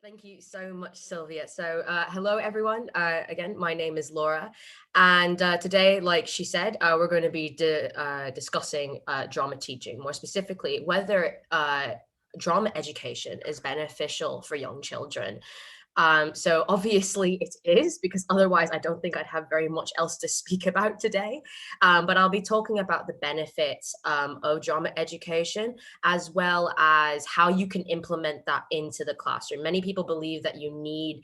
Thank you so much, Sylvia. So, hello, everyone. Again, my name is Laura. And today, like she said, we're going to be discussing drama teaching, more specifically, whether drama education is beneficial for young children. So obviously it is, because otherwise I don't think I'd have very much else to speak about today. But I'll be talking about the benefits of drama education, as well as how you can implement that into the classroom. Many people believe that you need,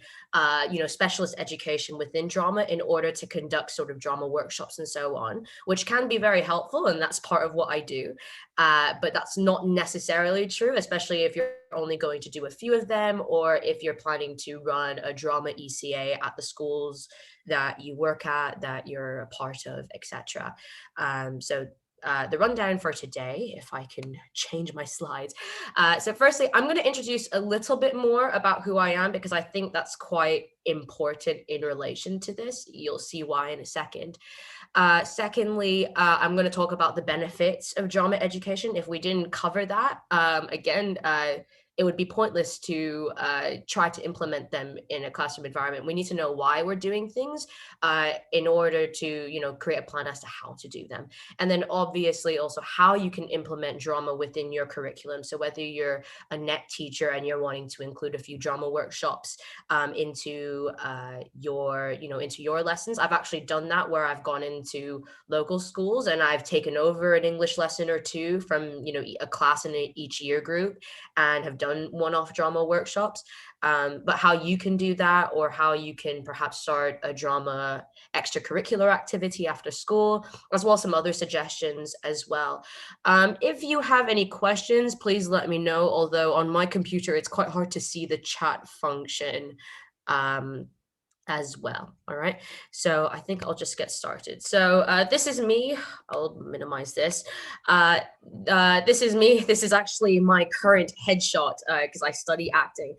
specialist education within drama in order to conduct sort of drama workshops and so on, which can be very helpful, and that's part of what I do. But that's not necessarily true, especially if you're only going to do a few of them, or if you're planning to run a drama ECA at the schools that you work at, that you're a part of, etc. The rundown for today, if I can change my slides. So firstly, I'm going to introduce a little bit more about who I am, because I think that's quite important in relation to this. You'll see why in a second. Secondly, I'm going to talk about the benefits of drama education. If we didn't cover that, it would be pointless to try to implement them in a classroom environment. We need to know why we're doing things in order to, create a plan as to how to do them. And then obviously also how you can implement drama within your curriculum. So whether you're a net teacher and you're wanting to include a few drama workshops into your lessons. I've actually done that, where I've gone into local schools and I've taken over an English lesson or two from a class in each year group, and have done one-off drama workshops. But how you can do that, or how you can perhaps start a drama extracurricular activity after school, as well as some other suggestions as well. If you have any questions, please let me know. Although on my computer, it's quite hard to see the chat function as well. All right. So I think I'll just get started. So this is me. I'll minimize this. This is me. This is actually my current headshot, because I study acting.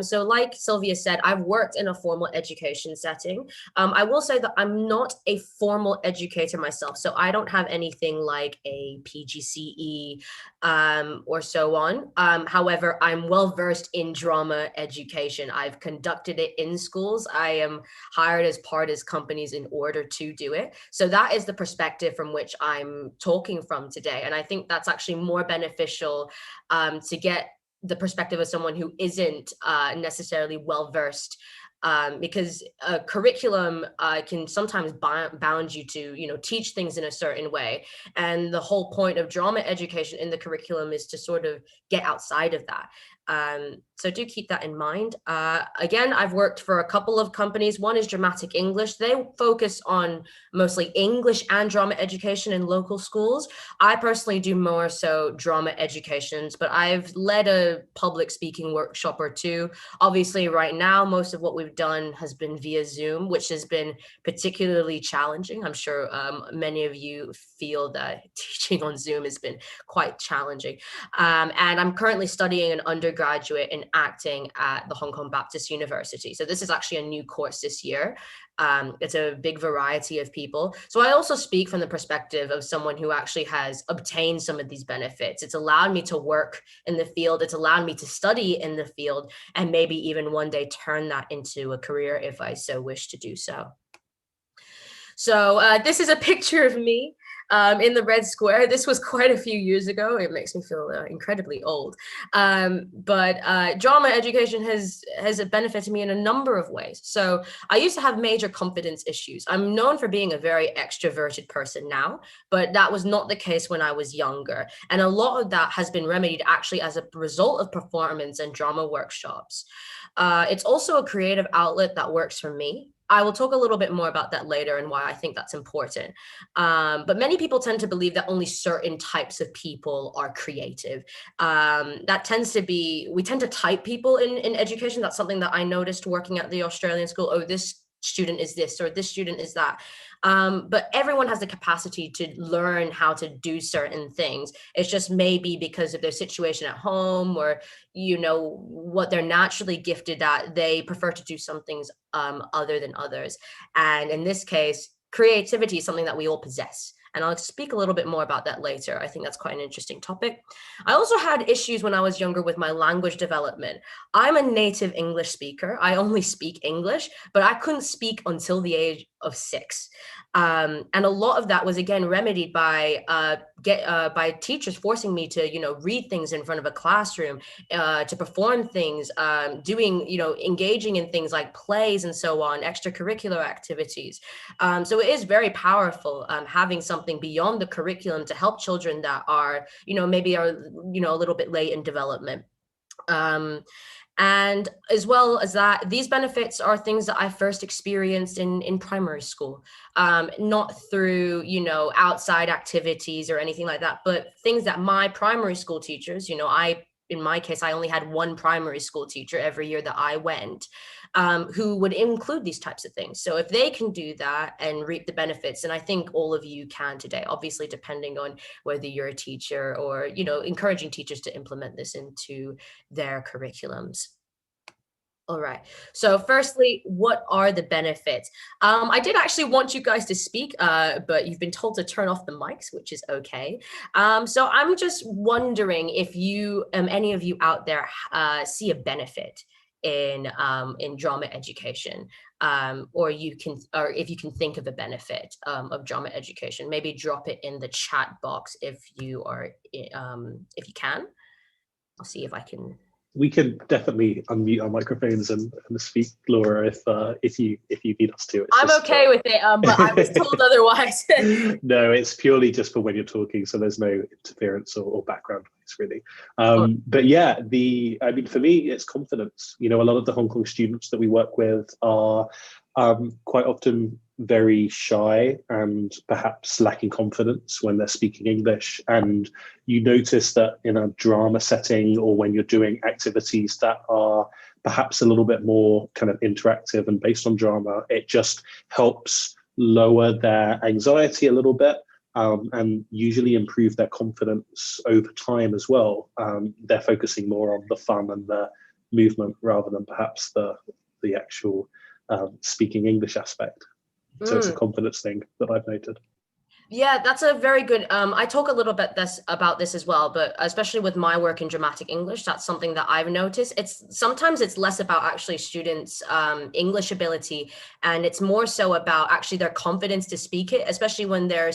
So like Sylvia said, I've worked in a formal education setting. I will say that I'm not a formal educator myself. So I don't have anything like a PGCE or so on. However, I'm well versed in drama education. I've conducted it in schools. I am hired as part of companies in order to do it. So that is the perspective from which I'm talking from today. And I think that's actually more beneficial to get the perspective of someone who isn't necessarily well versed, because a curriculum can sometimes bound you to teach things in a certain way, and the whole point of drama education in the curriculum is to sort of get outside of that. So do keep that in mind. Again, I've worked for a couple of companies. One is Dramatic English. They focus on mostly English and drama education in local schools. I personally do more so drama educations, but I've led a public speaking workshop or two. Obviously, right now, most of what we've done has been via Zoom, which has been particularly challenging. I'm sure many of you feel that teaching on Zoom has been quite challenging. And I'm currently studying an undergraduate in acting at the Hong Kong Baptist University. So this is actually a new course this year. It's a big variety of people. So I also speak from the perspective of someone who actually has obtained some of these benefits. It's allowed me to work in the field. It's allowed me to study in the field, and maybe even one day turn that into a career if I so wish to do so. So this is a picture of me in the Red Square. This was quite a few years ago. It makes me feel incredibly old. But drama education has benefited me in a number of ways. So I used to have major confidence issues. I'm known for being a very extroverted person now, but that was not the case when I was younger. And a lot of that has been remedied actually as a result of performance and drama workshops. It's also a creative outlet that works for me. I will talk a little bit more about that later and why I think that's important. But many people tend to believe that only certain types of people are creative. That tends to be, we tend to type people in education. That's something that I noticed working at the Australian school. Oh, this student is this, or this student is that. But everyone has the capacity to learn how to do certain things. It's just maybe because of their situation at home, or what they're naturally gifted at, they prefer to do some things other than others. And in this case, creativity is something that we all possess. And I'll speak a little bit more about that later. I think that's quite an interesting topic. I also had issues when I was younger with my language development. I'm a native English speaker. I only speak English, but I couldn't speak until the age of 6. And a lot of that was, again, remedied by teachers forcing me to, read things in front of a classroom, to perform things, doing, engaging in things like plays and so on, extracurricular activities. So it is very powerful, having something beyond the curriculum to help children that are, maybe are, a little bit late in development. And as well as that, these benefits are things that I first experienced in primary school, not through, outside activities or anything like that, but things that my primary school teachers, in my case, I only had one primary school teacher every year that I went, who would include these types of things. So if they can do that and reap the benefits, and I think all of you can today, obviously, depending on whether you're a teacher or, encouraging teachers to implement this into their curriculums. All right. So firstly, what are the benefits? I did actually want you guys to speak, but you've been told to turn off the mics, which is okay. So I'm just wondering if any of you out there, see a benefit in drama education, or if you can think of a benefit of drama education. Maybe drop it in the chat box if you can. I'll see if I can. We can definitely unmute our microphones and speak, Laura, if you need us to. I'm okay with it, but I was told otherwise. No, it's purely just for when you're talking, so there's no interference or background noise, really. But yeah, for me, it's confidence. A lot of the Hong Kong students that we work with are quite often very shy and perhaps lacking confidence when they're speaking English. And you notice that in a drama setting, or when you're doing activities that are perhaps a little bit more kind of interactive and based on drama, it just helps lower their anxiety a little bit, and usually improve their confidence over time as well. They're focusing more on the fun and the movement rather than perhaps the actual speaking English aspect. So it's a confidence thing that I've noted. Yeah, that's a very good, I talk a little bit about this as well, but especially with my work in dramatic English, that's something that I've noticed. Sometimes it's less about actually students' English ability, and it's more so about actually their confidence to speak it, especially when they're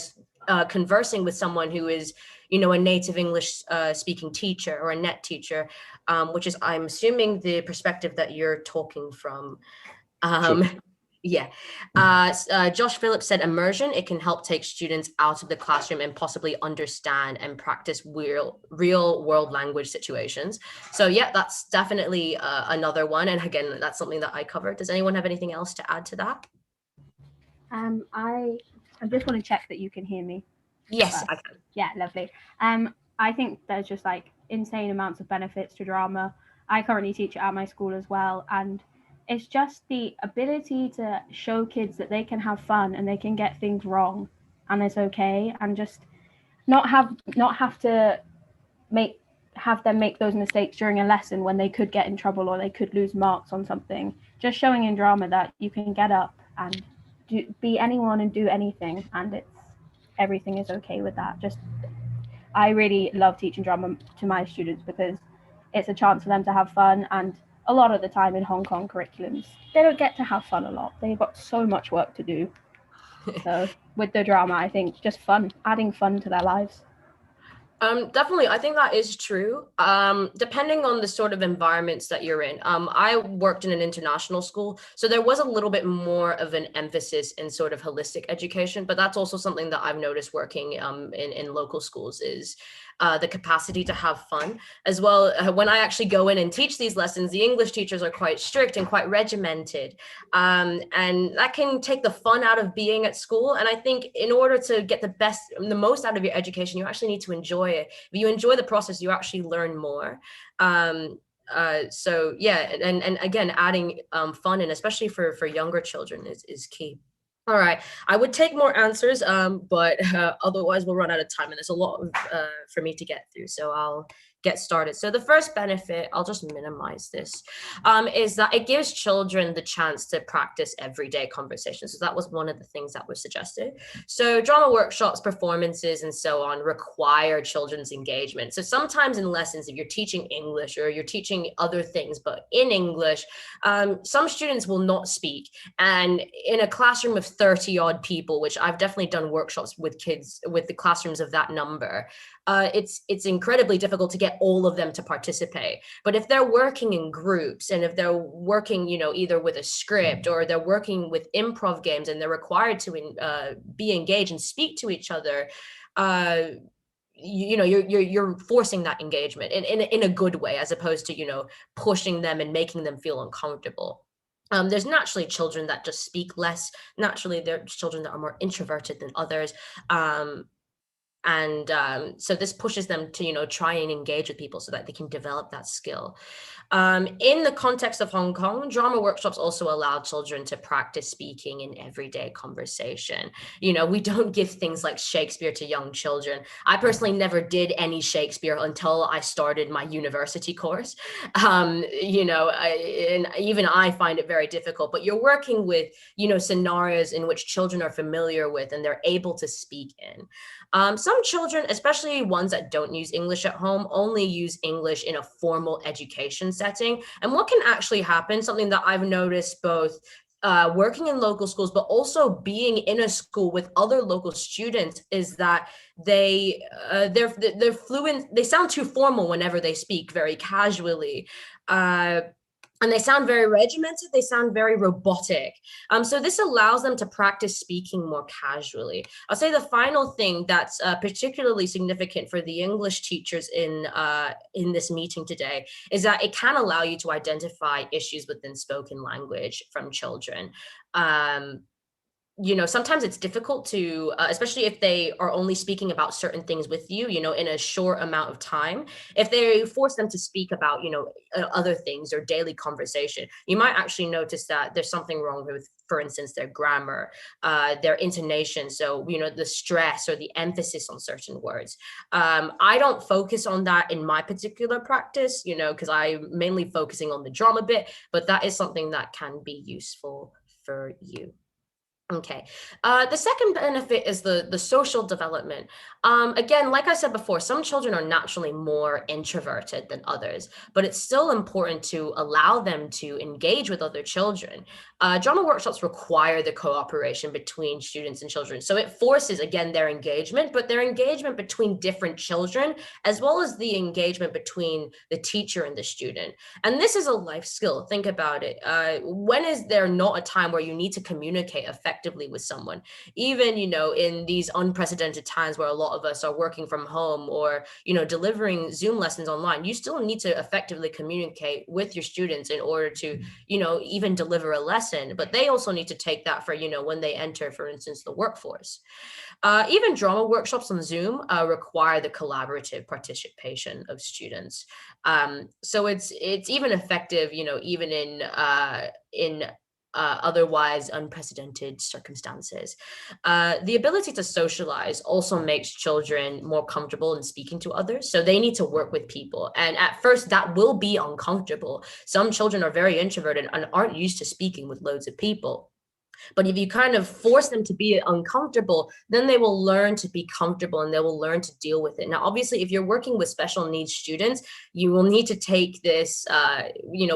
conversing with someone who is, a native English speaking teacher or a net teacher, which is, I'm assuming, the perspective that you're talking from. Sure. Yeah. Josh Phillips said immersion. It can help take students out of the classroom and possibly understand and practice real world language situations. So yeah, that's definitely another one. And again, that's something that I covered. Does anyone have anything else to add to that? I just want to check that you can hear me. Yes, I can. Yeah, lovely. I think there's just like insane amounts of benefits to drama. I currently teach at my school as well, and it's just the ability to show kids that they can have fun and they can get things wrong and it's okay, and just not have to have them make those mistakes during a lesson when they could get in trouble or they could lose marks on something. Just showing in drama that you can get up and be anyone and do anything, and everything is okay with that. I really love teaching drama to my students because it's a chance for them to have fun, and a lot of the time in Hong Kong curriculums, they don't get to have fun a lot. They've got so much work to do. So with the drama, I think just fun, adding fun to their lives. Definitely, I think that is true. Depending on the sort of environments that you're in. I worked in an international school, so there was a little bit more of an emphasis in sort of holistic education, but that's also something that I've noticed working in local schools is the capacity to have fun as well. When I actually go in and teach these lessons, the English teachers are quite strict and quite regimented, and that can take the fun out of being at school. And I think in order to get the most out of your education, you actually need to enjoy it. If you enjoy the process, you actually learn more. So yeah, and again, adding fun, and especially for younger children, is key. All right, I would take more answers, but otherwise we'll run out of time, and there's a lot for me to get through. So I'll get started. So the first benefit, I'll just minimize this, is that it gives children the chance to practice everyday conversations. So that was one of the things that was suggested. So drama workshops, performances, and so on require children's engagement. So sometimes in lessons, if you're teaching English or you're teaching other things, but in English, some students will not speak. And in a classroom of 30 odd people, which I've definitely done workshops with kids with the classrooms of that number, it's incredibly difficult to get all of them to participate. But if they're working in groups, and if they're working, either with a script or they're working with improv games, and they're required to be engaged and speak to each other, you're forcing that engagement in a good way, as opposed to pushing them and making them feel uncomfortable. There's naturally children that just speak less. Naturally, there are children that are more introverted than others. So this pushes them to try and engage with people so that they can develop that skill. In the context of Hong Kong, drama workshops also allow children to practice speaking in everyday conversation. We don't give things like Shakespeare to young children. I personally never did any Shakespeare until I started my university course. And even I find it very difficult, but you're working with scenarios in which children are familiar with and they're able to speak in. Some children, especially ones that don't use English at home, only use English in a formal education setting. And what can actually happen, something that I've noticed both working in local schools, but also being in a school with other local students, is that they're fluent. They sound too formal whenever they speak very casually. And they sound very regimented, they sound very robotic. So this allows them to practice speaking more casually. I'll say the final thing that's particularly significant for the English teachers in this meeting today is that it can allow you to identify issues within spoken language from children. Sometimes it's difficult to, especially if they are only speaking about certain things with you, in a short amount of time. If they force them to speak about, other things or daily conversation, you might actually notice that there's something wrong with, for instance, their grammar, their intonation. So, the stress or the emphasis on certain words. I don't focus on that in my particular practice, because I'm mainly focusing on the drama bit, but that is something that can be useful for you. Okay. The second benefit is the social development. Again, like I said before, some children are naturally more introverted than others, but it's still important to allow them to engage with other children. Drama workshops require the cooperation between students and children. So it forces, again, their engagement, but their engagement between different children, as well as the engagement between the teacher and the student. And this is a life skill. Think about it. When is there not a time where you need to communicate effectively with someone? Even in these unprecedented times where a lot of us are working from home or delivering Zoom lessons online, you still need to effectively communicate with your students in order to even deliver a lesson. But they also need to take that for when they enter, for instance, the workforce. Even drama workshops on Zoom require the collaborative participation of students. So it's even effective even in otherwise unprecedented circumstances. The ability to socialize also makes children more comfortable in speaking to others. So they need to work with people. And at first that will be uncomfortable. Some children are very introverted and aren't used to speaking with loads of people. But if you kind of force them to be uncomfortable, then they will learn to be comfortable and they will learn to deal with it. Now, obviously, if you're working with special needs students, you will need to take this,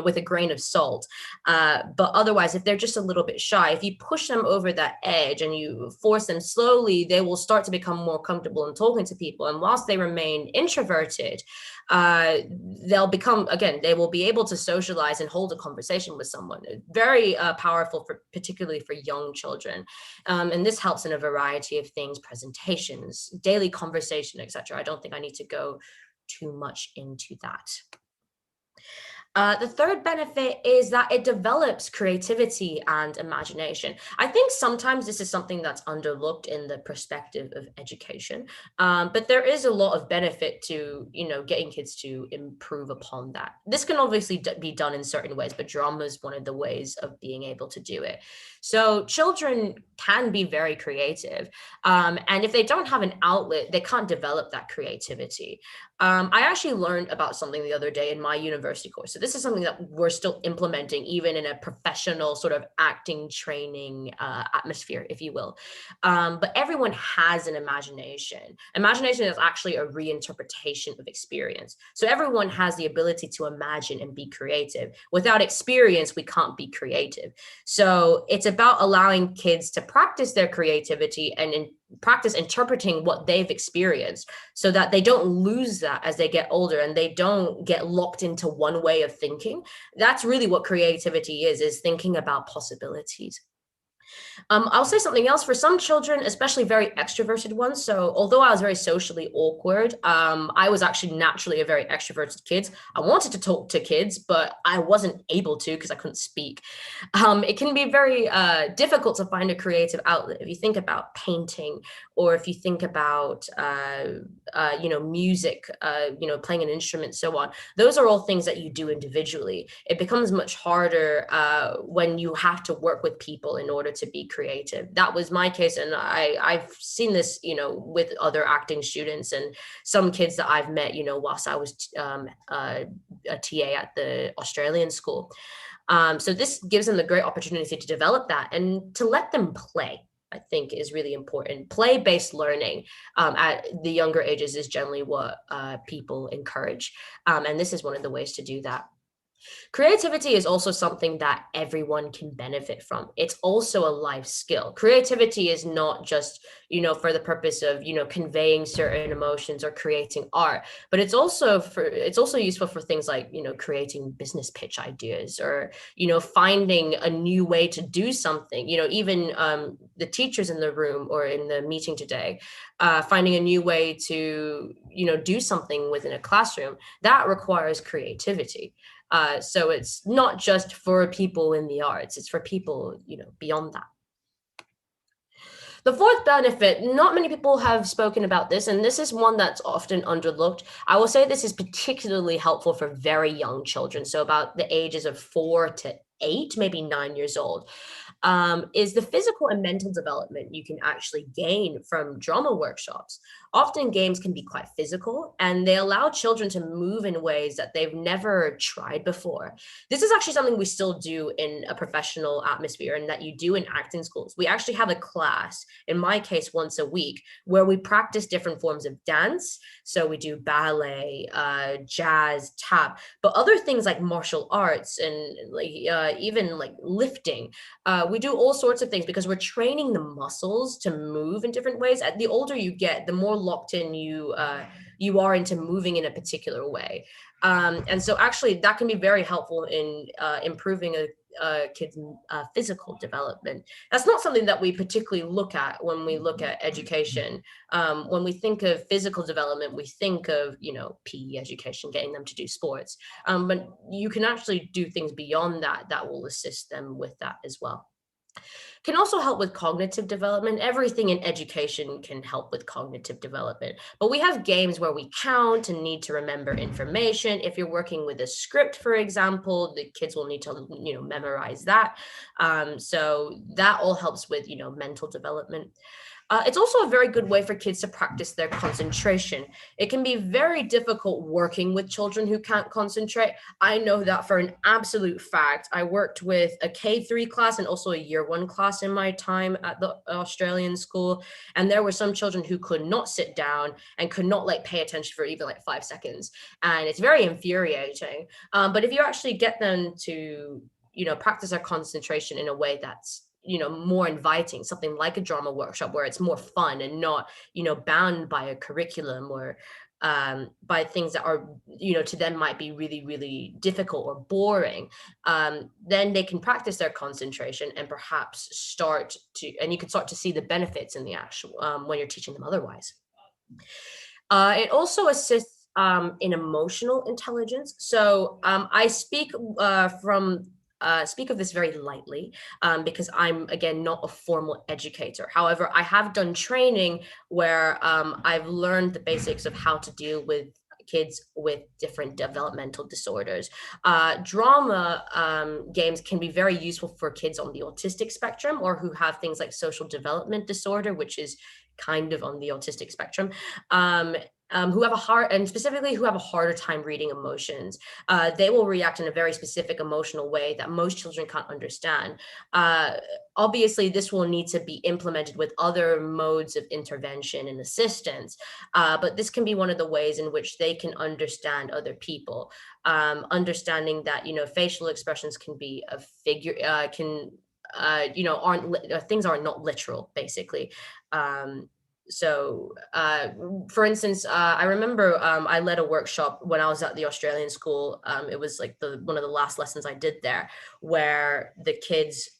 with a grain of salt. But otherwise, if they're just a little bit shy, if you push them over that edge and you force them slowly, they will start to become more comfortable in talking to people. And whilst they remain introverted, they'll become, again, they will be able to socialize and hold a conversation with someone. Very powerful, particularly for young children. And this helps in a variety of things: presentations, daily conversation, etc. I don't think I need to go too much into that. The third benefit is that it develops creativity and imagination. I think sometimes this is something that's underlooked in the perspective of education, but there is a lot of benefit to, getting kids to improve upon that. This can obviously be done in certain ways, but drama is one of the ways of being able to do it. So children can be very creative, and if they don't have an outlet, they can't develop that creativity. I actually learned about something the other day in my university course. So this is something that we're still implementing, even in a professional sort of acting training atmosphere, if you will. But everyone has an imagination. Imagination is actually a reinterpretation of experience. So everyone has the ability to imagine and be creative. Without experience, we can't be creative. So it's about allowing kids to practice their creativity and practice interpreting what they've experienced, so that they don't lose that as they get older and they don't get locked into one way of thinking. That's really what creativity is thinking about possibilities. I'll say something else for some children, especially very extroverted ones. So although I was very socially awkward, I was actually naturally a very extroverted kid. I wanted to talk to kids, but I wasn't able to because I couldn't speak. It can be very difficult to find a creative outlet. If you think about painting, or if you think about, music, playing an instrument, so on. Those are all things that you do individually. It becomes much harder when you have to work with people in order to be creative. That was my case, and I've seen this, with other acting students and some kids that I've met, whilst I was a TA at the Australian school. So this gives them a great opportunity to develop that and to let them play. I think is really important. Play-based learning at the younger ages is generally what people encourage. And this is one of the ways to do that. Creativity is also something that everyone can benefit from. It's also a life skill. Creativity is not just, for the purpose of, conveying certain emotions or creating art, but it's also useful for things like, creating business pitch ideas, or, finding a new way to do something. Even the teachers in the room or in the meeting today, finding a new way to, do something within a classroom, that requires creativity. So it's not just for people in the arts, it's for people, beyond that. The fourth benefit, not many people have spoken about this, and this is one that's often underlooked. I will say this is particularly helpful for very young children, so about the ages of 4 to 8, maybe 9 years old, is the physical and mental development you can actually gain from drama workshops. Often games can be quite physical, and they allow children to move in ways that they've never tried before. This is actually something we still do in a professional atmosphere, and that you do in acting schools. We actually have a class, in my case, once a week, where we practice different forms of dance. So we do ballet, jazz, tap, but other things like martial arts and even like lifting. We do all sorts of things because we're training the muscles to move in different ways. The older you get, the more locked in you are into moving in a particular way. And so actually that can be very helpful in improving a kid's physical development. That's not something that we particularly look at when we look at education. When we think of physical development, we think of, PE education, getting them to do sports. But you can actually do things beyond that that will assist them with that as well. Can also help with cognitive development. Everything in education can help with cognitive development, but we have games where we count and need to remember information. If you're working with a script, for example, the kids will need to, memorize that. So that all helps with, mental development. It's also a very good way for kids to practice their concentration. It can be very difficult working with children who can't concentrate. I know that for an absolute fact. I worked with a K3 class and also a year 1 class in my time at the Australian school. And there were some children who could not sit down and could not pay attention for even 5 seconds. And it's very infuriating. But if you actually get them to, practice their concentration in a way that's more inviting, something like a drama workshop where it's more fun and not, bound by a curriculum or by things that are, to them might be really, really difficult or boring, then they can practice their concentration and perhaps you can start to see the benefits in the actual, when you're teaching them otherwise. It also assists in emotional intelligence. So I speak speak of this very lightly because I'm, again, not a formal educator. However, I have done training where I've learned the basics of how to deal with kids with different developmental disorders. Drama games can be very useful for kids on the autistic spectrum or who have things like social development disorder, which is kind of on the autistic spectrum. Who have a hard, and specifically who have a harder time reading emotions. They will react in a very specific emotional way that most children can't understand. Obviously, this will need to be implemented with other modes of intervention and assistance, but this can be one of the ways in which they can understand other people. Understanding that, facial expressions can be a figure, things are not literal, basically. For instance, I remember I led a workshop when I was at the Australian school. It was like one of the last lessons I did there, where the kids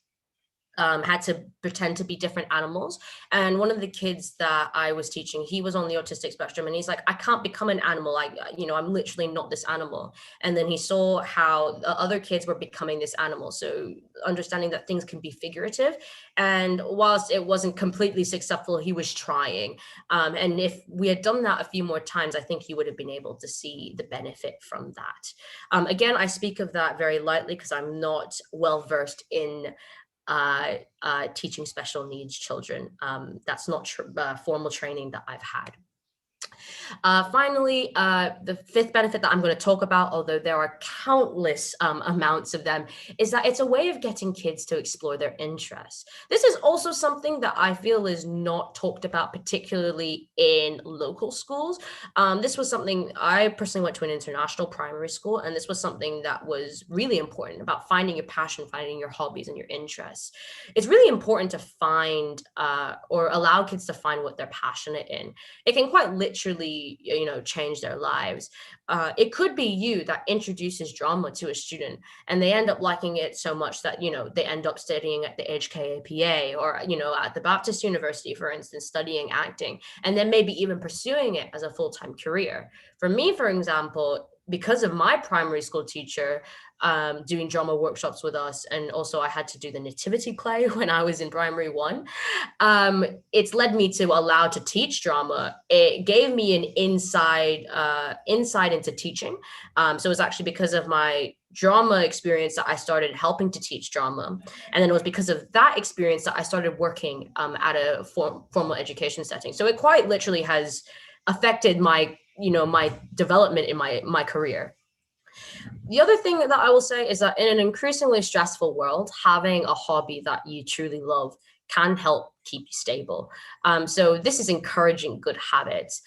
had to pretend to be different animals. And one of the kids that I was teaching, he was on the autistic spectrum, and he's like, I can't become an animal. I'm literally not this animal. And then he saw how the other kids were becoming this animal. So understanding that things can be figurative. And whilst it wasn't completely successful, he was trying. And if we had done that a few more times, I think he would have been able to see the benefit from that. Again, I speak of that very lightly because I'm not well versed in teaching special needs children. That's not formal training that I've had. Finally, the fifth benefit that I'm going to talk about, although there are countless amounts of them, is that it's a way of getting kids to explore their interests. This is also something that I feel is not talked about, particularly in local schools. This was something, I personally went to an international primary school, and this was something that was really important about finding your passion, finding your hobbies and your interests. It's really important to find or allow kids to find what they're passionate in. It can quite literally, change their lives. It could be you that introduces drama to a student and they end up liking it so much that, they end up studying at the HKAPA or, at the Baptist University, for instance, studying acting, and then maybe even pursuing it as a full-time career. For me, for example, because of my primary school teacher doing drama workshops with us, and also I had to do the nativity play when I was in primary one, it's led me to allow to teach drama. It gave me an insight into teaching. So it was actually because of my drama experience that I started helping to teach drama. And then it was because of that experience that I started working at a formal education setting. So it quite literally has affected my development in my career. The other thing that I will say is that in an increasingly stressful world, having a hobby that you truly love can help keep you stable. So this is encouraging good habits.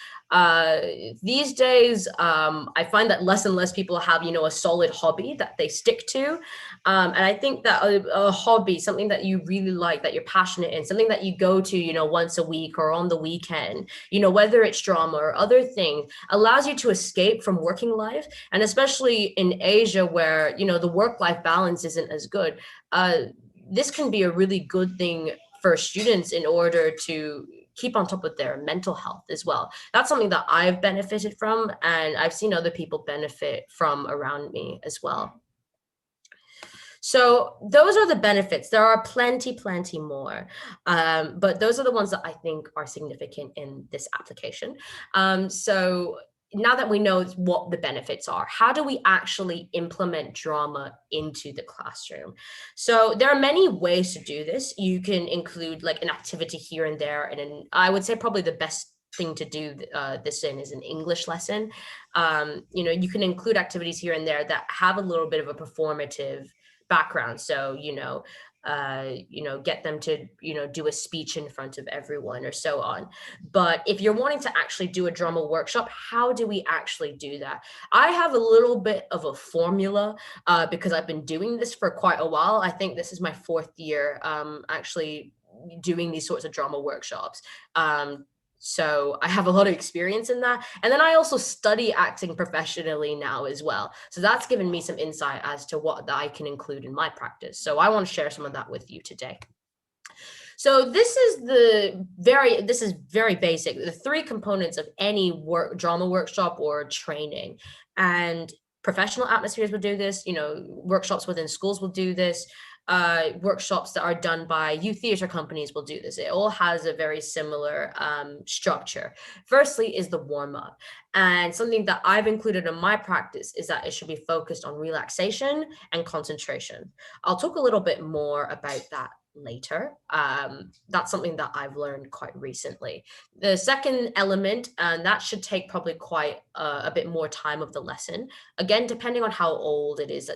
These days, I find that less and less people have, a solid hobby that they stick to. And I think that a hobby, something that you really like, that you're passionate in, something that you go to, once a week or on the weekend, whether it's drama or other things, allows you to escape from working life. And especially in Asia where, the work-life balance isn't as good, this can be a really good thing for students in order to keep on top of their mental health as well. That's something that I've benefited from, and I've seen other people benefit from around me as well. So those are the benefits. There are plenty more, but those are the ones that I think are significant in this application. So now that we know what the benefits are, how do we actually implement drama into the classroom? So there are many ways to do this. You can include like an activity here and there. And I would say probably the best thing to do this in is an English lesson. You can include activities here and there that have a little bit of a performative background. So, get them to, do a speech in front of everyone or so on. But if you're wanting to actually do a drama workshop, how do we actually do that? I have a little bit of a formula because I've been doing this for quite a while. I think this is my fourth year actually doing these sorts of drama workshops. So I have a lot of experience in that. And then I also study acting professionally now as well. So that's given me some insight as to what I can include in my practice. So I want to share some of that with you today. So this is very basic. The three components of any drama workshop or training, and professional atmospheres will do this. Workshops within schools will do this. Workshops that are done by youth theater companies will do this. It all has a very similar structure. Firstly is the warm up. And something that I've included in my practice is that it should be focused on relaxation and concentration. I'll talk a little bit more about that later. That's something that I've learned quite recently. The second element, and that should take probably quite a bit more time of the lesson. Again, depending on how old it is,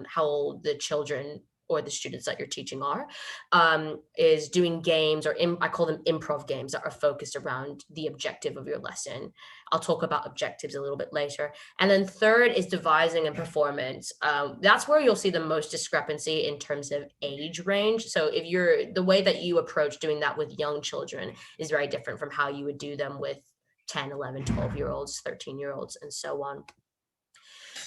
how old the children or the students that you're teaching are, is doing games, or I call them improv games, that are focused around the objective of your lesson. I'll talk about objectives a little bit later. And then third is devising and performance. That's where you'll see the most discrepancy in terms of age range. So the way that you approach doing that with young children is very different from how you would do them with 10, 11, 12-year-olds, 13-year-olds, and so on.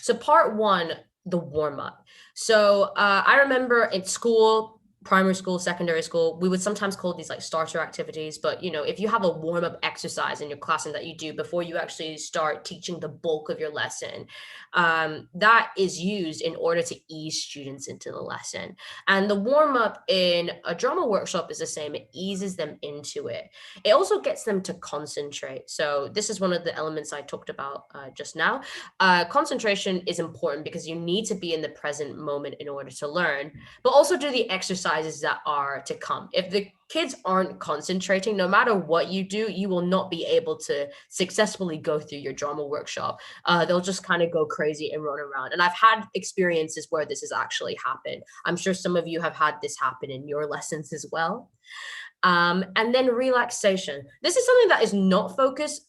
So part one, the warm-up. So I remember in school, primary school, secondary school, we would sometimes call these like starter activities. But if you have a warm-up exercise in your classroom that you do before you actually start teaching the bulk of your lesson, that is used in order to ease students into the lesson. And the warm-up in a drama workshop is the same. It eases them into it. It also gets them to concentrate. So this is one of the elements I talked about just now. Concentration is important because you need to be in the present moment in order to learn, but also do the exercises that are to come. If the kids aren't concentrating, no matter what you do, you will not be able to successfully go through your drama workshop. They'll just kind of go crazy and run around. And I've had experiences where this has actually happened. I'm sure some of you have had this happen in your lessons as well. And then relaxation. This is something that is not focused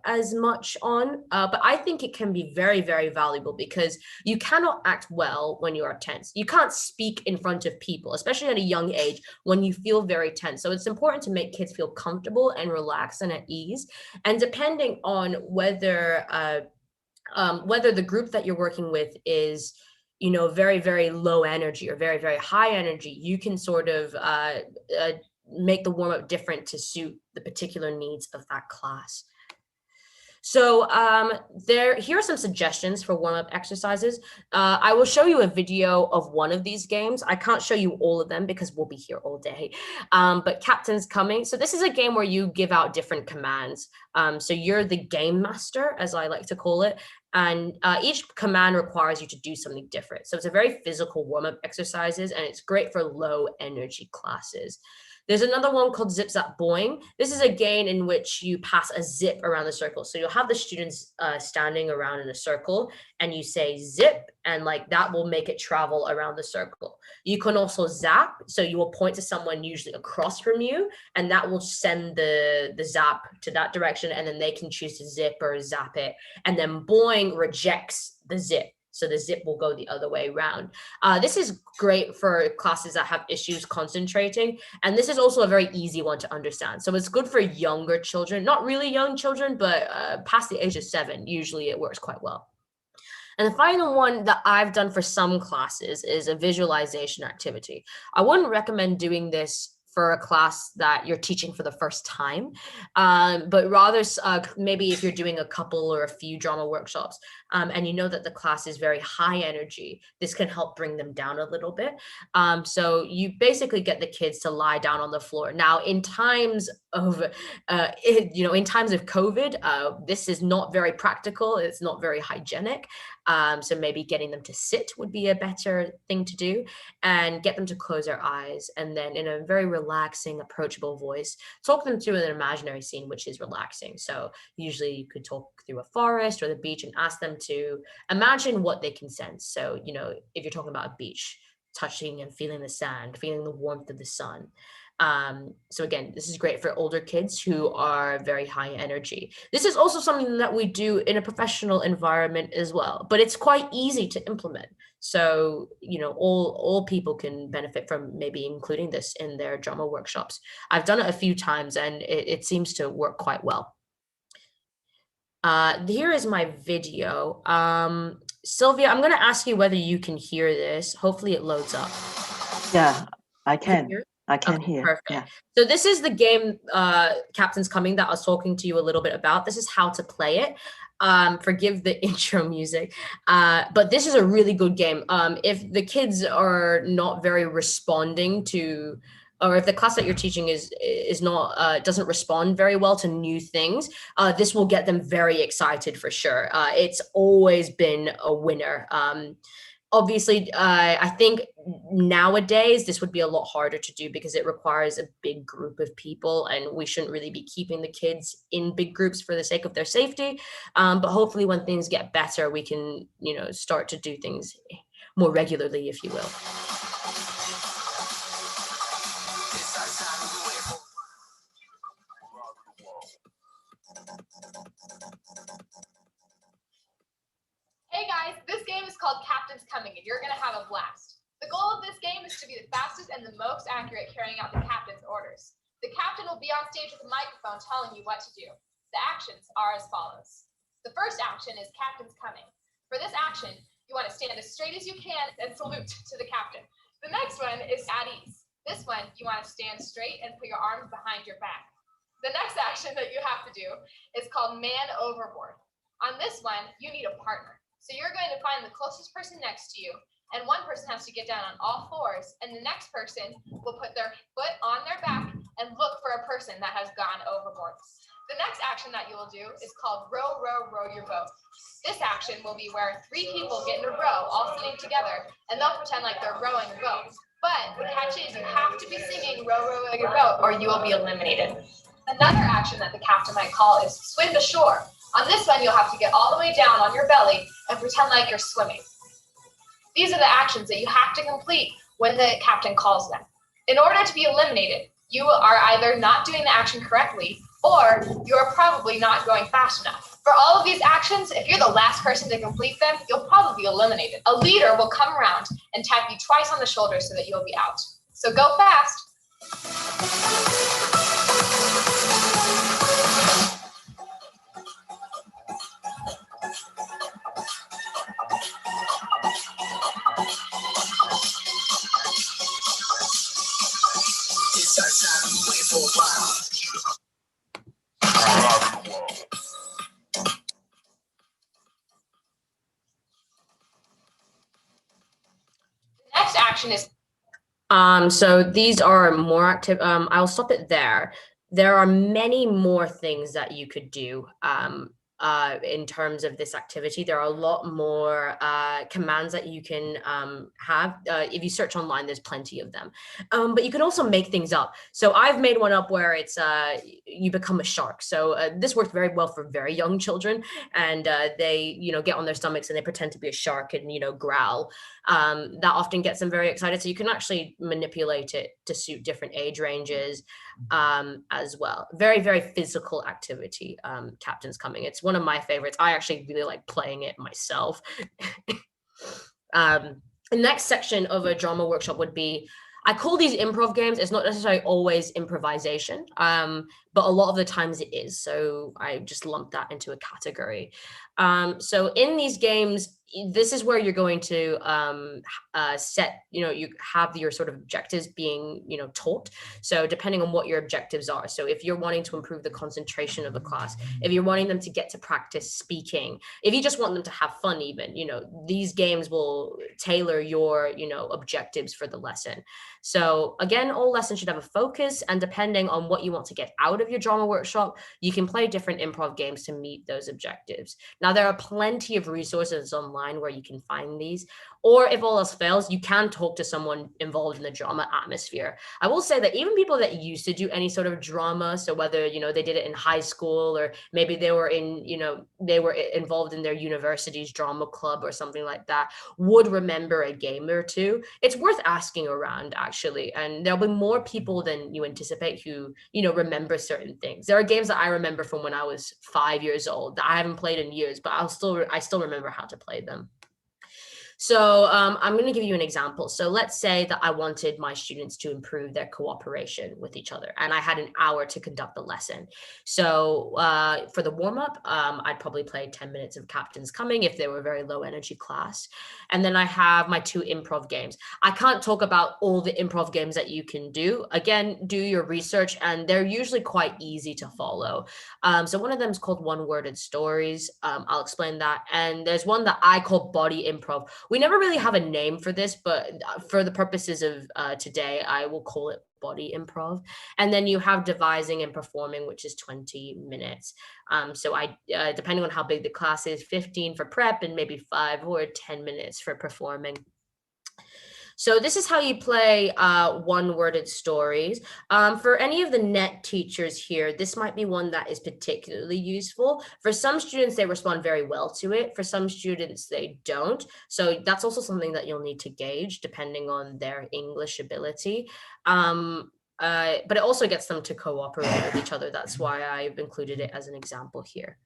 as much on, but I think it can be very, very valuable because you cannot act well when you are tense. You can't speak in front of people, especially at a young age, when you feel very tense. So it's important to make kids feel comfortable and relaxed and at ease. And depending on whether the group that you're working with is very, very low energy or very, very high energy, you can sort of make the warm-up different to suit the particular needs of that class. So here are some suggestions for warm-up exercises. I will show you a video of one of these games. I can't show you all of them because we'll be here all day, but Captain's Coming. So this is a game where you give out different commands. So you're the game master, as I like to call it, and each command requires you to do something different. So it's a very physical warm-up exercises, and it's great for low energy classes. There's another one called Zip Zap Boing. This is a game in which you pass a zip around the circle. So you'll have the students standing around in a circle, and you say zip, and like that will make it travel around the circle. You can also zap. So you will point to someone usually across from you, and that will send the zap to that direction, and then they can choose to zip or zap it. And then boing rejects the zip. So the zip will go the other way around. This is great for classes that have issues concentrating. And this is also a very easy one to understand. So it's good for younger children, not really young children, but past the age of 7, usually it works quite well. And the final one that I've done for some classes is a visualization activity. I wouldn't recommend doing this for a class that you're teaching for the first time, but rather maybe if you're doing a couple or a few drama workshops and you know that the class is very high energy, this can help bring them down a little bit. So you basically get the kids to lie down on the floor. Now, in times of, in times of COVID, this is not very practical. It's not very hygienic. So maybe getting them to sit would be a better thing to do, and get them to close their eyes, and then in a very relaxing, approachable voice, talk them through an imaginary scene, which is relaxing. So usually you could talk through a forest or the beach and ask them to imagine what they can sense. So, if you're talking about a beach, touching and feeling the sand, feeling the warmth of the sun. So again, this is great for older kids who are very high energy. This is also something that we do in a professional environment as well, but it's quite easy to implement. So, all people can benefit from maybe including this in their drama workshops. I've done it a few times and it seems to work quite well. Here is my video. Sylvia, I'm going to ask you whether you can hear this. Hopefully it loads up. Yeah, I can. I can Okay, hear. perfect. Yeah. So this is the game, Captain's Coming, that I was talking to you a little bit about. This is how to play it. Forgive the intro music, but this is a really good game. If the kids are not very responding to, or if the class that you're teaching is not doesn't respond very well to new things, this will get them very excited for sure. It's always been a winner. Obviously, I think nowadays this would be a lot harder to do because it requires a big group of people, and we shouldn't really be keeping the kids in big groups for the sake of their safety. But hopefully when things get better, we can, start to do things more regularly, if you will. Hey guys, this game is called Captain's Coming, and you're going to have a blast. The goal of this game is to be the fastest and the most accurate carrying out the captain's orders. The captain will be on stage with a microphone telling you what to do. The actions are as follows. The first action is Captain's Coming. For this action, you want to stand as straight as you can and salute to the captain. The next one is at ease. This one, you want to stand straight and put your arms behind your back. The next action that you have to do is called Man Overboard. On this one, you need a partner. So you're going to find the closest person next to you, and one person has to get down on all fours, and the next person will put their foot on their back and look for a person that has gone overboard. The next action that you will do is called Row, Row, Row Your Boat. This action will be where 3 people get in a row, all sitting together, and they'll pretend like they're rowing a boat. But the catch is you have to be singing Row, Row, Row Your Boat, or you will be eliminated. Another action that the captain might call is Swim to Shore. On this one, you'll have to get all the way down on your belly and pretend like you're swimming. These are the actions that you have to complete when the captain calls them. In order to be eliminated, you are either not doing the action correctly or you are probably not going fast enough. For all of these actions, if you're the last person to complete them, you'll probably be eliminated. A leader will come around and tap you twice on the shoulder so that you'll be out. So go fast. The next action is so these are more active. I'll stop it there. There are many more things that you could do in terms of this activity. There are a lot more commands that you can have. If you search online, there's plenty of them. But you can also make things up. So I've made one up where it's you become a shark. So this works very well for very young children, and they get on their stomachs and they pretend to be a shark and growl. That often gets them very excited. So you can actually manipulate it to suit different age ranges as well. Very, very physical activity, Captain's Coming. It's one of my favorites. I actually really like playing it myself. The next section of a drama workshop would be, I call these improv games. It's not necessarily always improvisation, but a lot of the times it is. So I just lump that into a category. So in these games, this is where you're going to set, you have your sort of objectives being, taught. So depending on what your objectives are. So if you're wanting to improve the concentration of the class, if you're wanting them to get to practice speaking, if you just want them to have fun even, these games will tailor your, objectives for the lesson. So again, all lessons should have a focus, and depending on what you want to get out of your drama workshop, you can play different improv games to meet those objectives. Now, there are plenty of resources online where you can find these, or if all else fails, you can talk to someone involved in the drama atmosphere. I will say that even people that used to do any sort of drama, so whether, they did it in high school, or maybe they were they were involved in their university's drama club or something like that, would remember a game or two. It's worth asking around, actually, and there'll be more people than you anticipate who, remember certain things. There are games that I remember from when I was 5 years old that I haven't played in years, but I still remember how to play them. So I'm going to give you an example. So let's say that I wanted my students to improve their cooperation with each other, and I had an hour to conduct the lesson. So for the warm-up, I'd probably play 10 minutes of Captain's Coming if they were a very low energy class. And then I have my 2 improv games. I can't talk about all the improv games that you can do. Again, do your research, and they're usually quite easy to follow. So one of them is called One-Worded Stories. I'll explain that. And there's one that I call Body Improv. We never really have a name for this, but for the purposes of today, I will call it Body Improv. And then you have Devising and Performing, which is 20 minutes. So I, depending on how big the class is, 15 for prep and maybe 5 or 10 minutes for performing. So this is how you play one-worded stories. For any of the net teachers here, this might be one that is particularly useful. For some students, they respond very well to it. For some students, they don't. So that's also something that you'll need to gauge depending on their English ability. But it also gets them to cooperate with each other. That's why I've included it as an example here.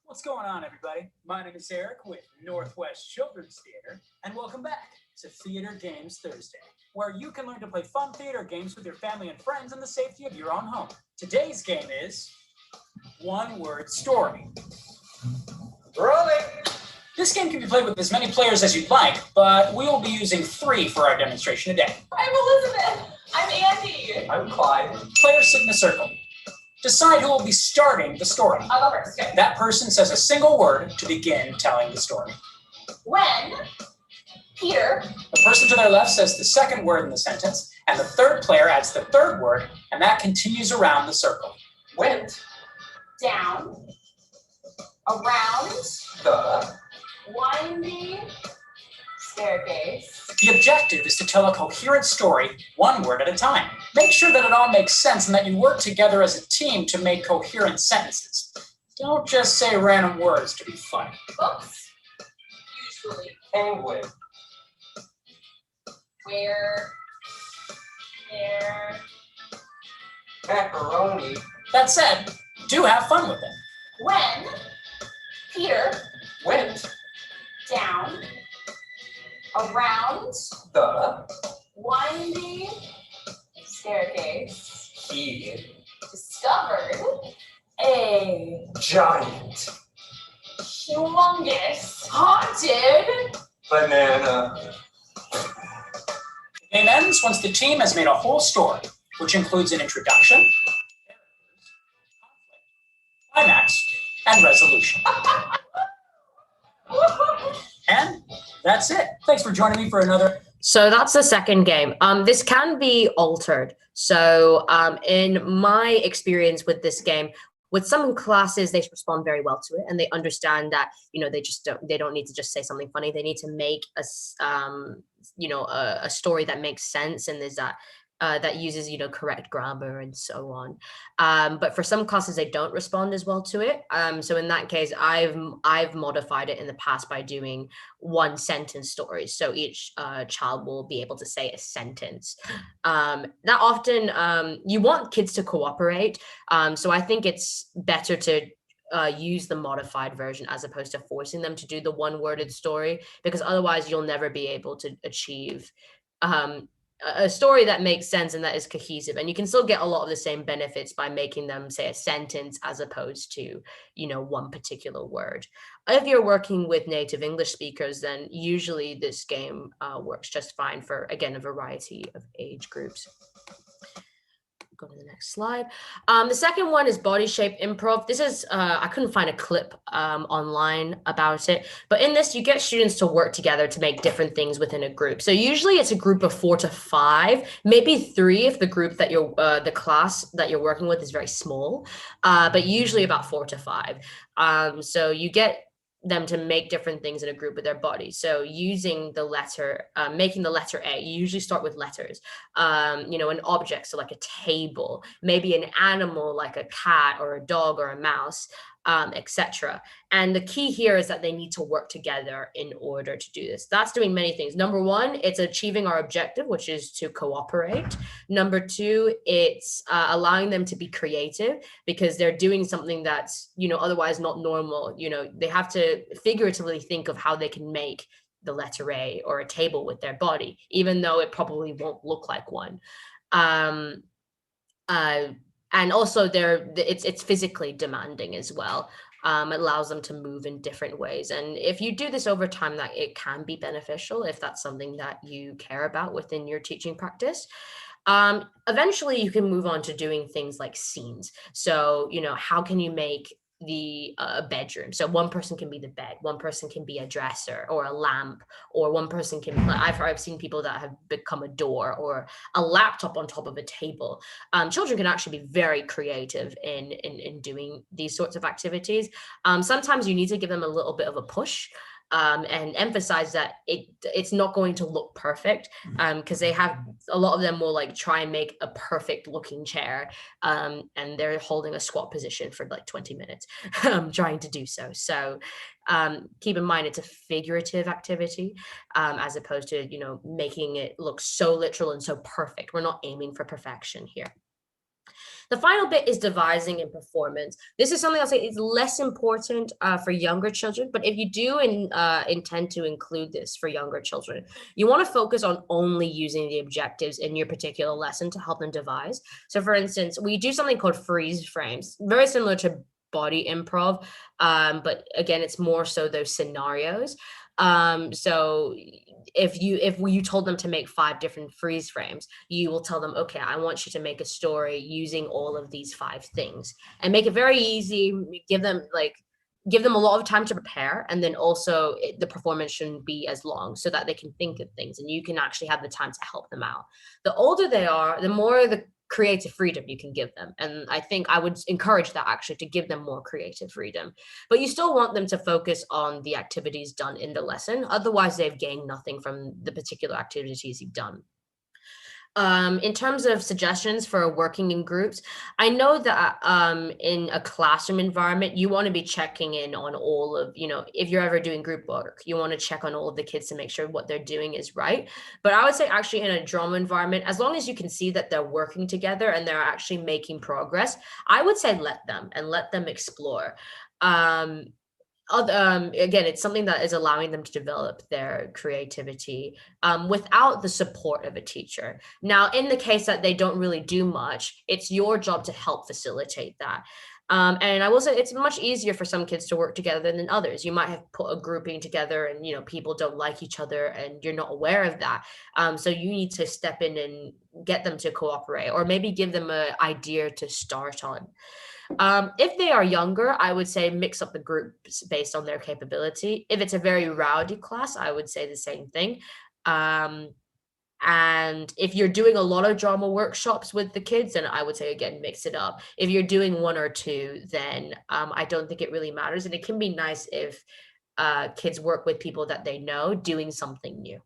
What's going on, everybody? My name is Eric with Northwest Children's Theater, and welcome back to Theater Games Thursday, where you can learn to play fun theater games with your family and friends in the safety of your own home. Today's game is One-Word Story. Rolling! This game can be played with as many players as you'd like, but we will be using 3 for our demonstration today. I'm Elizabeth. I'm Andy. I'm Clyde. Players sit in a circle. Decide who will be starting the story. I'll go first. Okay. That person says a single word to begin telling the story. When Peter, The person to their left says the second word in the sentence, and the third player adds the third word, and that continues around the circle. went down, around The windy staircase. The objective is to tell a coherent story, one word at a time. Make sure that it all makes sense and that you work together as a team to make coherent sentences. Don't just say random words to be funny. Books, usually. Penguin. Where, there, Macaroni. That said, do have fun with it. when Peter Went down, around the windy staircase, he discovered a giant humongous haunted banana. The game ends once the team has made a whole story, which includes an introduction, climax, and resolution. And that's it. Thanks for joining me for another. So that's the second game. This can be altered. So in my experience with this game, with some classes, they respond very well to it, and they understand that, you know, they don't need to just say something funny. They need to make a story that makes sense, and there's that uses, you know, correct grammar and so on. But for some classes, they don't respond as well to it. So in that case, I've modified it in the past by doing one sentence stories. So each child will be able to say a sentence. That often you want kids to cooperate. So I think it's better to use the modified version as opposed to forcing them to do the one-worded story, because otherwise you'll never be able to achieve a story that makes sense and that is cohesive. And you can still get a lot of the same benefits by making them say a sentence as opposed to, you know, one particular word. If you're working with native English speakers, then usually this game works just fine for, again, a variety of age groups. Go to the next slide. The second one is body shape improv. This is, I couldn't find a clip online about it, but in this, you get students to work together to make different things within a group. So usually it's a group of 4 to 5, maybe 3 if the group that you're, the class that you're working with is very small, but usually about 4 to 5. So you get them to make different things in a group with their body. So using the letter, making the letter A, you usually start with letters, you know, an object, so like a table, maybe an animal like a cat or a dog or a mouse. etc. And the key here is that they need to work together in order to do this. That's doing many things. Number one, it's achieving our objective, which is to cooperate. Number two, it's allowing them to be creative because they're doing something that's, otherwise not normal. They have to figuratively think of how they can make the letter A or a table with their body, even though it probably won't look like one. And also it's physically demanding as well. It allows them to move in different ways. And if you do this over time, that it can be beneficial if that's something that you care about within your teaching practice. Eventually you can move on to doing things like scenes. So, how can you make the bedroom? So one person can be the bed, one person can be a dresser or a lamp, or one person can, I've seen people that have become a door or a laptop on top of a table. Children can actually be very creative in doing these sorts of activities. Sometimes you need to give them a little bit of a push. And emphasize that it's not going to look perfect, because they have, a lot of them will like try and make a perfect looking chair, and they're holding a squat position for like 20 minutes trying to do so. So keep in mind it's a figurative activity, as opposed to making it look so literal and so perfect. We're not aiming for perfection here. The final bit is devising and performance. This is something I'll say is less important for younger children, but if you do intend to include this for younger children, you want to focus on only using the objectives in your particular lesson to help them devise. So for instance, we do something called freeze frames, very similar to body improv, but again, it's more so those scenarios. So if you told them to make 5 different freeze frames, you will tell them, okay, I want you to make a story using all of these 5 things, and make it very easy. Give them a lot of time to prepare, and then also the performance shouldn't be as long so that they can think of things and you can actually have the time to help them out. The older they are, the more the creative freedom you can give them. And I think I would encourage that actually, to give them more creative freedom, but you still want them to focus on the activities done in the lesson. Otherwise they've gained nothing from the particular activities you've done. In terms of suggestions for working in groups, I know that in a classroom environment, you want to be checking in on all of, if you're ever doing group work, you want to check on all of the kids to make sure what they're doing is right. But I would say actually in a drama environment, as long as you can see that they're working together and they're actually making progress, I would say let them explore. Again, it's something that is allowing them to develop their creativity without the support of a teacher. Now, in the case that they don't really do much, it's your job to help facilitate that. And I will say it's much easier for some kids to work together than others. You might have put a grouping together and, people don't like each other and you're not aware of that. So you need to step in and get them to cooperate, or maybe give them an idea to start on. If they are younger, I would say mix up the groups based on their capability. If it's a very rowdy class, I would say the same thing. And if you're doing a lot of drama workshops with the kids, then I would say, again, mix it up. If you're doing 1 or 2, then I don't think it really matters. And it can be nice if kids work with people that they know doing something new.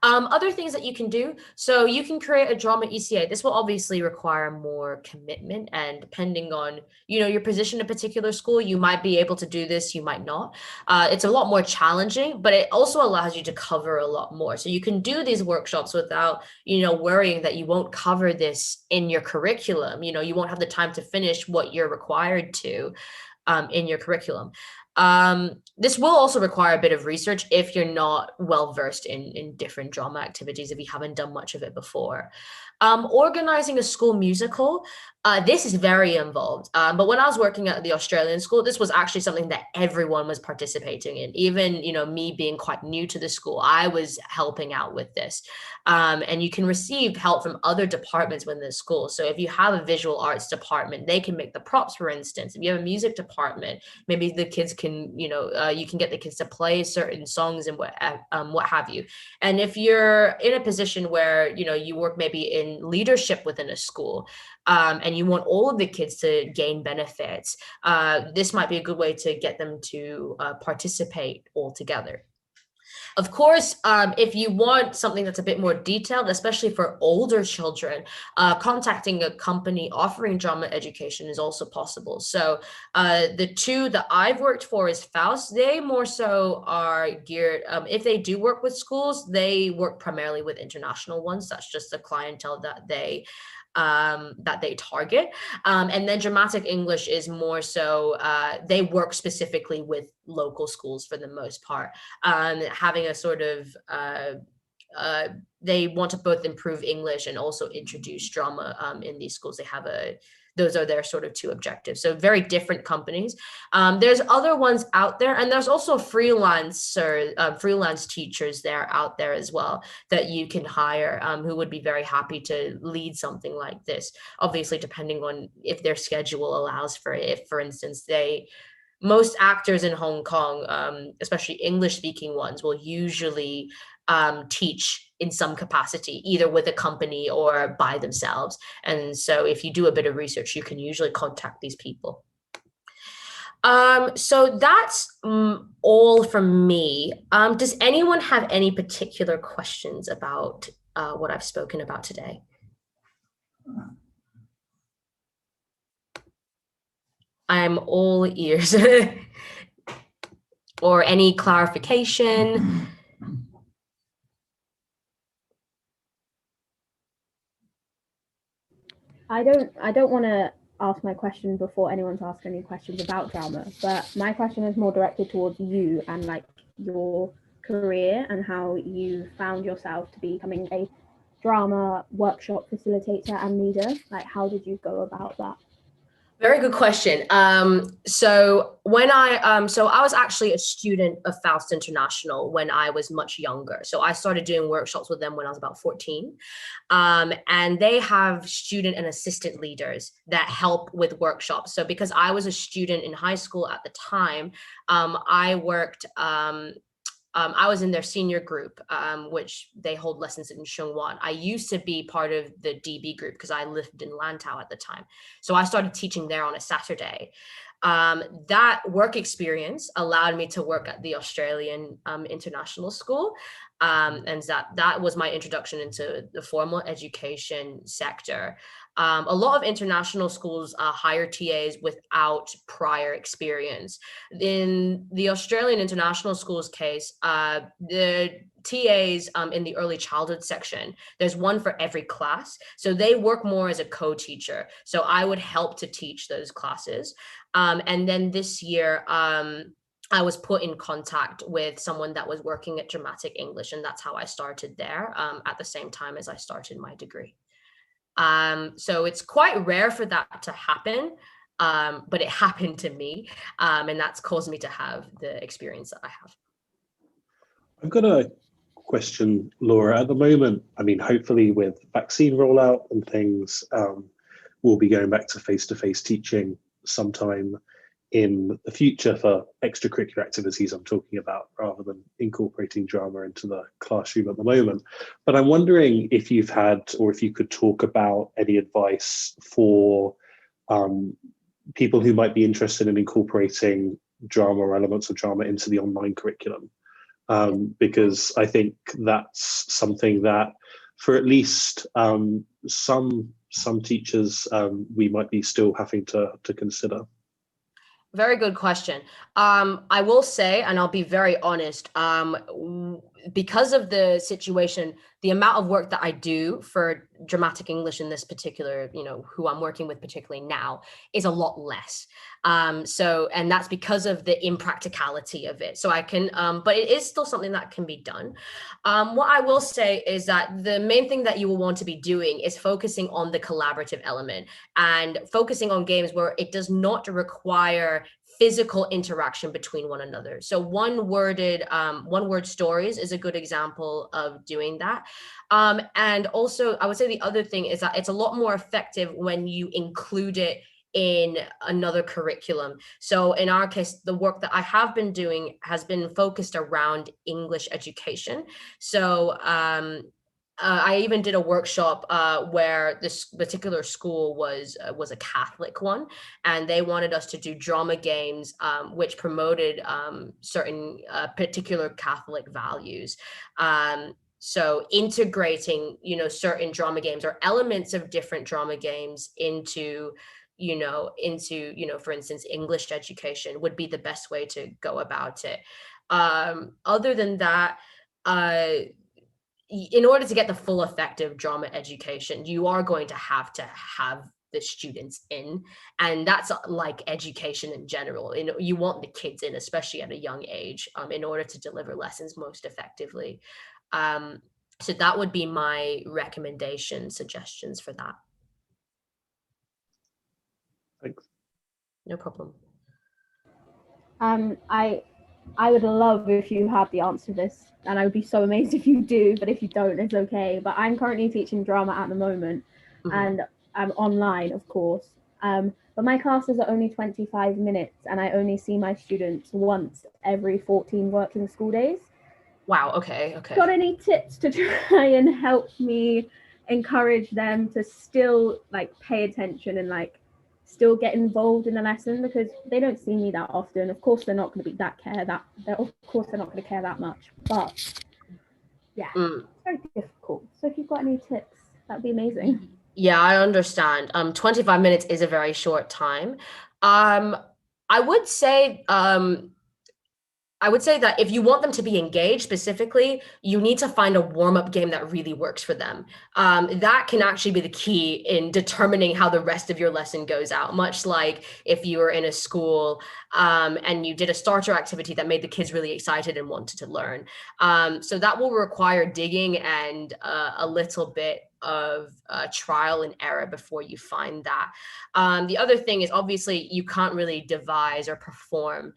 Other things that you can do, so you can create a drama ECA. This will obviously require more commitment, and depending on your position in a particular school, you might be able to do this, you might not. It's a lot more challenging, but it also allows you to cover a lot more. So you can do these workshops without worrying that you won't cover this in your curriculum. You won't have the time to finish what you're required to in your curriculum. This will also require a bit of research if you're not well versed in different drama activities, if you haven't done much of it before. Organizing a school musical, this is very involved. But when I was working at the Australian school, this was actually something that everyone was participating in. Even, me being quite new to the school, I was helping out with this. And you can receive help from other departments within the school. So if you have a visual arts department, they can make the props, for instance. If you have a music department, maybe the kids can, you can get the kids to play certain songs and what have you. And if you're in a position where, you work maybe in leadership within a school, and you want all of the kids to gain benefits, this might be a good way to get them to participate all together. Of course, if you want something that's a bit more detailed, especially for older children, contacting a company offering drama education is also possible. So the two that I've worked for is Faust. They more so are geared, if they do work with schools, they work primarily with international ones. That's just the clientele that they target. And then Dramatic English is more so, they work specifically with local schools for the most part, having a sort of, they want to both improve English and also introduce drama in these schools. Those are their sort of two objectives. So very different companies. There's other ones out there, and there's also freelance teachers there out there as well that you can hire, who would be very happy to lead something like this. Obviously, depending on if their schedule allows for it. If, for instance, most actors in Hong Kong, especially English-speaking ones, will usually teach in some capacity, either with a company or by themselves. And so if you do a bit of research, you can usually contact these people. So that's all from me. Does anyone have any particular questions about what I've spoken about today? I'm all ears. Or any clarification? I don't want to ask my question before anyone's asked any questions about drama, but my question is more directed towards you and like your career and how you found yourself to becoming a drama workshop facilitator and leader. Like, how did you go about that? Very good question. So when I was actually a student of Faust International when I was much younger. So I started doing workshops with them when I was about 14. And they have student and assistant leaders that help with workshops. So because I was a student in high school at the time, I worked, I was in their senior group, which they hold lessons in Shengwan. I used to be part of the DB group because I lived in Lantau at the time. So I started teaching there on a Saturday. That work experience allowed me to work at the Australian International School. And that was my introduction into the formal education sector. A lot of international schools hire TAs without prior experience. In the Australian International Schools case, the TAs in the early childhood section, there's one for every class. So they work more as a co-teacher. So I would help to teach those classes. And then this year, I was put in contact with someone that was working at Dramatic English, and that's how I started there at the same time as I started my degree. So it's quite rare for that to happen, but it happened to me, and that's caused me to have the experience that I have. I've got a question, Laura. At the moment, I mean, hopefully with vaccine rollout and things, we'll be going back to face-to-face teaching sometime in the future for extracurricular activities I'm talking about, rather than incorporating drama into the classroom at the moment. But I'm wondering if you've had, or if you could talk about any advice for people who might be interested in incorporating drama or elements of drama into the online curriculum. Because I think that's something that for at least some teachers, we might be still having to consider. Very good question. I will say, and I'll be very honest, because of the situation, the amount of work that I do for Dramatic English in this particular, who I'm working with particularly now, is a lot less. And that's because of the impracticality of it. So I can, but it is still something that can be done. What I will say is that the main thing that you will want to be doing is focusing on the collaborative element and focusing on games where it does not require physical interaction between one another. So one word stories is a good example of doing that. And also I would say the other thing is that it's a lot more effective when you include it in another curriculum. So in our case, the work that I have been doing has been focused around English education. So I even did a workshop where this particular school was a Catholic one, and they wanted us to do drama games which promoted certain particular Catholic values. So integrating, certain drama games or elements of different drama games into, for instance, English education would be the best way to go about it. Other than that, in order to get the full effect of drama education, you are going to have the students in, and that's like education in general. You want the kids in, especially at a young age, in order to deliver lessons most effectively. So that would be my suggestions for that. Thanks. No problem. I would love if you had the answer to this, and I would be so amazed if you do, but if you don't, it's okay. But I'm currently teaching drama at the moment, and I'm online, of course. But my classes are only 25 minutes, and I only see my students once every 14 working school days. Wow, okay. Got any tips to try and help me encourage them to still pay attention and still get involved in the lesson, because they don't see me that often. Of course, they're not going to be of course they're not going to care that much, but yeah, it's very difficult. So if you've got any tips, that'd be amazing. Yeah, I understand. 25 minutes is a very short time. I would say that if you want them to be engaged specifically, you need to find a warm-up game that really works for them. That can actually be the key in determining how the rest of your lesson goes out, much like if you were in a school and you did a starter activity that made the kids really excited and wanted to learn. So that will require digging and a little bit of trial and error before you find that. The other thing is, obviously, you can't really devise or perform.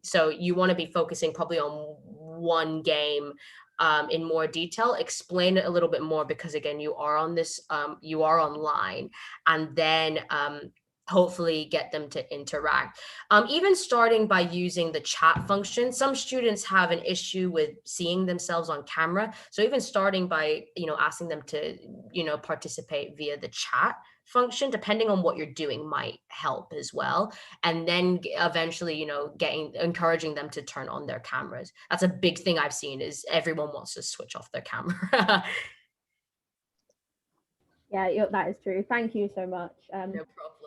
So you want to be focusing probably on one game in more detail, explain it a little bit more, because again, you are online, and then hopefully get them to interact. Even starting by using the chat function. Some students have an issue with seeing themselves on camera. So even starting by, asking them to, participate via the chat function, depending on what you're doing, might help as well. And then eventually, encouraging them to turn on their cameras. That's a big thing I've seen, is everyone wants to switch off their camera. Yeah, that is true. Thank you so much. No problem.